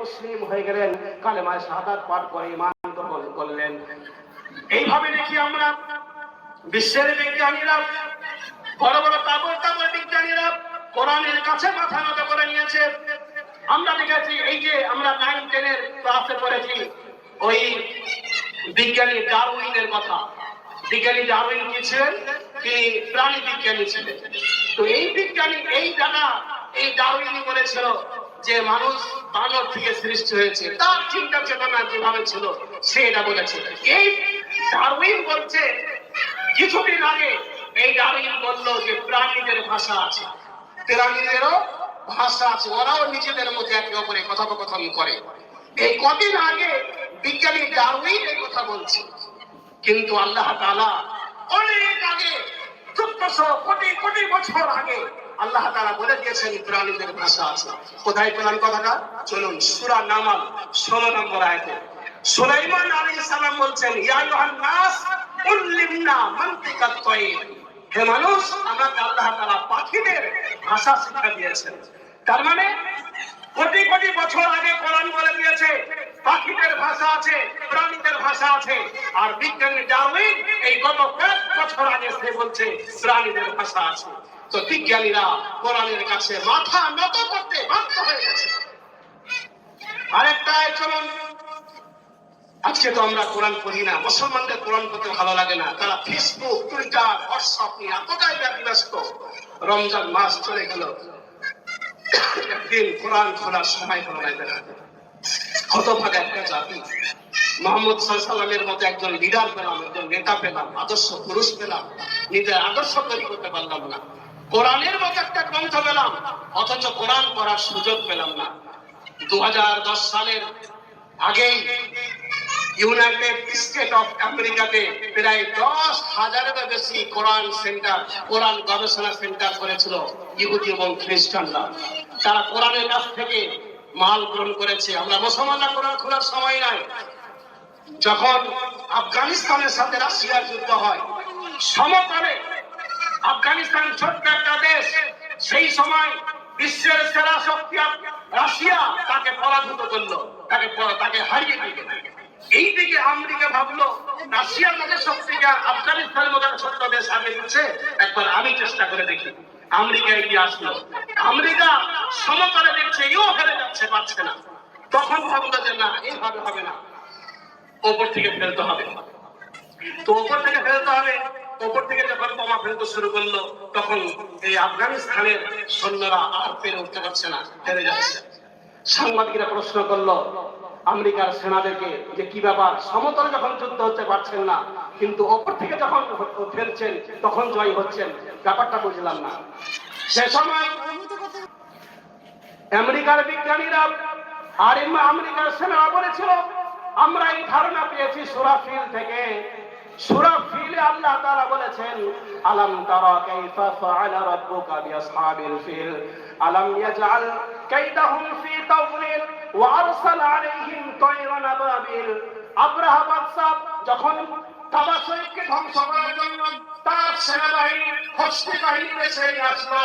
মুসলিম হয়ে গেলেন, কালেমায়ে শাহাদাত পাঠ করে ঈমান গ্রহণ করলেন। এইভাবে দেখি আমরা বিশ্বের বিজ্ঞানীরা, বড় বড় তাবড় বিজ্ঞানীরা কোরআনের কাছে মাথা নত করে নিয়েছে। আমরা দেখেছি, এই যে আমরা 9-10 ক্লাসে পড়েছি ওই বিজ্ঞানী ডারউইনের কথা। বিজ্ঞানী ডারউইন কি ছিলেন? তিনি প্রাণী বিজ্ঞানী ছিলেন। তো এই বিজ্ঞানী এই ডারউইনই বলেছিল যে মানুষ বানর থেকে সৃষ্টি হয়েছে। তার চিন্তা চেতনা যেভাবে ছিল সে এটা বলেছিল। এই ডারউইন বলছে, কিছুদিন আগে এই ডারউইন বলল যে প্রাণীদের ভাষা আছে, প্রাণীদেরও ভাষা আছে, ওরাও নিজেদের মধ্যে একে অপরে কথোপকথন করে। এই কদিন আগে বিজ্ঞানী ডারউইন এই কথা বলছে, কিন্তু আল্লাহ তাআলা অনেক আগে 1400 কোটি বছর আগে আল্লাহ তাআলা বলে দিয়েছেন প্রাণীদের ভাষা আছে। কোথায় পেলাম কথাটা? চলুন সূরা নামাল 16 নম্বর আয়াতে সুলাইমান আলাইহিস সালাম বলছেন, ইয়া আইয়ুহান নাস উল্লিমনা মানতিকাত তায়র। হে মানুষ, আমাকে আল্লাহ তাআলা পাখিদের ভাষা শিক্ষা দিয়েছেন। তার মানে কোটি বছর আগে কোরআন বলে দিয়েছে পাখিদের ভাষা আছে, প্রাণীদের ভাষা আছে। আর বিজ্ঞানী ডারউইন এই গত কয়েক বছর আগে সে বলছে প্রাণীদের ভাষা আছে। তো বিজ্ঞানীরা কোরআনের কাছে মাথা নত করতে বাধ্য হয়ে গেছে। আরেকটা চলুন, আজকে তো আমরা কোরআন পড়ি না, মুসলমানদের কোরআন পড়তে ভালো লাগে না। তারা ফেসবুক, টুইটার, হোয়াটসঅ্যাপ নিয়ে এতটাই ব্যস্ত। রমজান মাস চলে গেল, একদিন কোরআন খোলার সময় হলো না। হতভাগা একটা জাতি। মুহাম্মদ সাল্লাল্লাহু আলাইহি ওয়াসাল্লামের মতো একজন লিডার পেলাম, একজন নেতা পেলাম, আদর্শ পুরুষ পেলাম, নিজের আদর্শ তৈরি করতে পারলাম না। কোরআনের মতো একটা গ্রন্থ পেলাম, অথচ কোরআন পড়ার সুযোগ পেলাম না। 2010 সালের আগেই ইউনাইটেড স্টেট অফ আমেরিকাতে প্রায় 10,000-এরও বেশি কোরআন গবেষণা সেন্টার করেছিল ইহুদি এবং খ্রিস্টানরা। তারা কোরআনের কাছ থেকে মাল গ্রহণ করেছে। আমরা মুসলমানরা কোরআন খোলার সময় নাই। যখন আফগানিস্তানের সাথে রাশিয়ার যুদ্ধ হয়, সমকালে আফগানিস্তান ছোট্ট একটা দেশ, সেই সময় বিশ্বের সেরা শক্তি রাশিয়া তাকে পরাজিত করলো, তাকে হারিয়ে দিল। এইদিকে আমেরিকা ভাবলো রাশিয়ার মতো শক্তিকে আফগানিস্তানের মতো ছোট্ট দেশ আগে দিচ্ছে, একবার আমি চেষ্টা করে দেখি। আমেরিকা এগিয়ে আসলো। আমেরিকা সমতলে দেখছে এও হেরে যাচ্ছে, পারছে না। তখন ভাবলো যে না, এইভাবে হবে না, ওপর থেকে ফেলতে হবে। তো ওপর থেকে ফেলতে হবে। ওপর থেকে যখন বোমা ফেলতে শুরু করলো, তখন এই আফগানিস্তানের সৈন্যরা আর পেরে উঠতে পারছে না, হেরে যাচ্ছে। সাংবাদিকরা প্রশ্ন করলো আমেরিকার সেনাদেরকে যে কি ব্যাপার, সমতলে যখন যুদ্ধ হচ্ছে পারছেন না, কিন্তু ওপর থেকে যখন ফেলছেন তখন জয় হচ্ছেন, ব্যাপারটা বুঝলাম না। সে সময় আমেরিকার বিজ্ঞানীরা আর আমেরিকার সেনারা বলেছিল, আমরা এই ধারণা পেয়েছি সূরা ফিল থেকে। সূরা ফিলে আল্লাহ তাআলা বলেছেন, আলাম তারা কাইফা ফাআলা রাব্বুকা বিআসহাবিল ফিল আলাম ইয়াজআল কাইদাহুম ফি তাওলিল ওয়া আরসালা আলাইহিম তায়রান আবাবিল। আব্রাহা বাদশা যখন কাবা শরীফকে ধ্বংস করার জন্য তার সেনাবাহিনী, হস্তি বাহিনী এসে আসলো,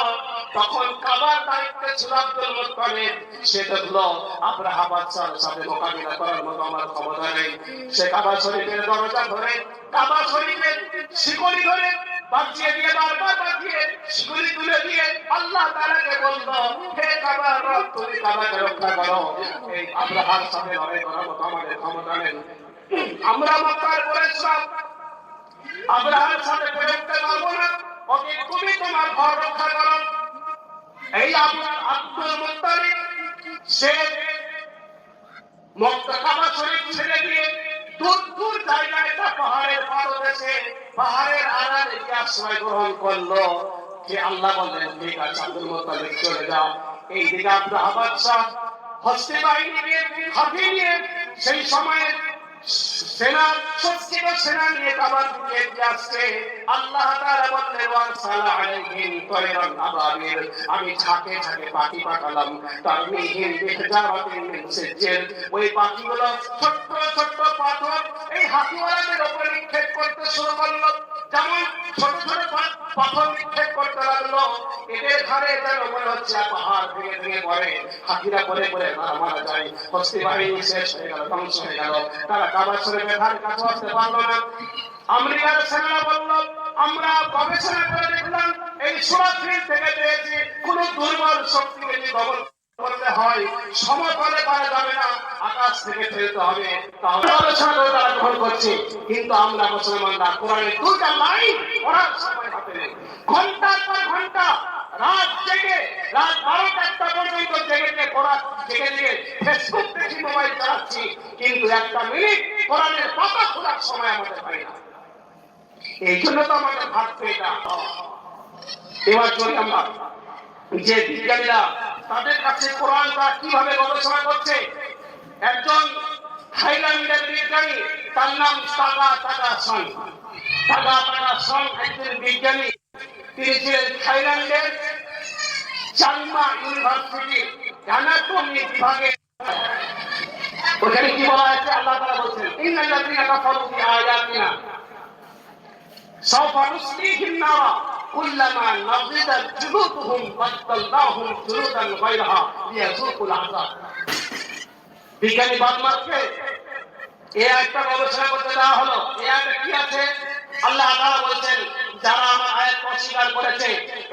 তখন কাবার দায়িত্বে ছিল আব্দুল মুত্তালিব। সে দেখলো আব্রাহা বাদশার সাথে মোকাবিলা করার মতো আমার ক্ষমতা নেই। সে কাবা শরীফের দরজা ধরে, কাবা শরীফের শিকলি ধরে বাজিয়ে দিয়ে, বারবার বাজিয়ে শিকলি তুলে দিয়ে আল্লাহ তাআলাকে বলল, হে কাবার রব, তুমি কাবাকে রক্ষা করো। এই আব্রাহার সাথে লড়াই করার মতো আমাদের ক্ষমতা নেই। আমরা মক্কার কুরাইশরা আব্রাহার সাথে করতে পারবো না, ওকে তুমি তোমার ঘর রক্ষা করো। এই আব্দুল মুত্তালিব সে মক্কা কাবা শরীফ ছেড়ে দিয়ে দূর জায়গায় একটা পাহাড়ের পাদদেশে, পাহাড়ের আড়ালে গিয়ে আশ্রয় গ্রহণ করলো। যে আল্লাহ বললেন, ঠিক আছে আব্দুল মুত্তালিব চলে যাও। এইদিকে আব্রাহা বাদশা হস্তি বাহিনী নিয়ে, হাতি নিয়ে, সেই সময়ে সেনা নিয়ে কাবার দিকে এগিয়ে আসছে। আল্লাহ তাআলা বললেন, ওয়াসালা আলাইহিম তায়রান আবাবিল, আমি ঝাঁকে ঝাঁকে পাখি পাঠালাম, তারমিহিম বিহিজারাতিন মিন সিজ্জিল। ওই পাখিগুলো ছোট্ট ছোট্ট পাথর এই হাতিওয়ালাদের উপরে নিক্ষেপ করতে শুরু করলো। যেমন ছোট ছোট পাথর নিক্ষেপ করতে লাগলো, এদের ঘরে যেন মনে হচ্ছে পাহাড় ভেঙে ভেঙে পড়ে, হাতিরা পরে পরে মারা যায়। হস্তি বাহিনী শেষ হয়ে গেল, ধ্বংস হয়ে গেল, তারা কাবা শরীফের ধারে কাছে আসতে পারলো না। আমেরিকার সেনারা বলল, আমরা গবেষণা করে দেখলাম এই সূরা থেকে পেয়েছি কোন দুর্বল শক্তি যদি দমন করতে হয় সমতলে পারা যাবে না, আকাশ থেকে ফেলতে হবে। তাহলে আলোচনা করে তারা গ্রহণ করছে। কিন্তু আমরা মুসলমানরা কোরআনের দুইটা লাইন পড়ার সময় হাতে নেই, ঘন্টার পর ঘন্টা রাত জেগে, রাত 12টা পর্যন্ত জেগে পড়া জেগে ফেসবুক দেখি, মোবাইল চালাচ্ছি, কিন্তু একটা মিনিট কোরআনের পাতা খোলার সময় আমাদের পাই না। এই জন্য তো আমাদের ভাবতে এটা। এবার চলি আমরা যে বিজ্ঞানীরা তাদের কাছে কোরআনটা কিভাবে গবেষণা করছে। একজন থাইল্যান্ডের বিজ্ঞানী, তার নাম তাগা একজন বিজ্ঞানী। তিনি ছিলেন থাইল্যান্ডের চাংমা ইউনিভার্সিটির অ্যানাটমি বিভাগে। ওখানে কি বলা হয়েছে, আল্লাহ তাআলা বলছেন, ইন্নাল্লাযীনা কাফারু বিআয়াতিনা সাওফা নুসলিহিম নারা কুল্লামা নাযিদাত জুলুদুহুম বাদদালনাহুম জুলুদান গায়রাহা লিয়াযুকুল আযাব। বিজ্ঞানী বাদমার্কে এই একটা গবেষণা করতে দেওয়া হলো। এই আয়াতে কি আছে, আল্লাহ তাআলা বলেছেন, যারা আমার আয়াত অস্বীকার করেছে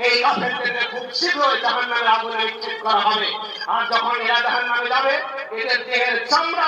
এই কাফেরদেরকে খুব শীঘ্রই জাহান্নামের আগুনে নিক্ষেপ করা হবে। আর যখন এরা জাহান্নামে যাবে, এদের দেহের চামড়া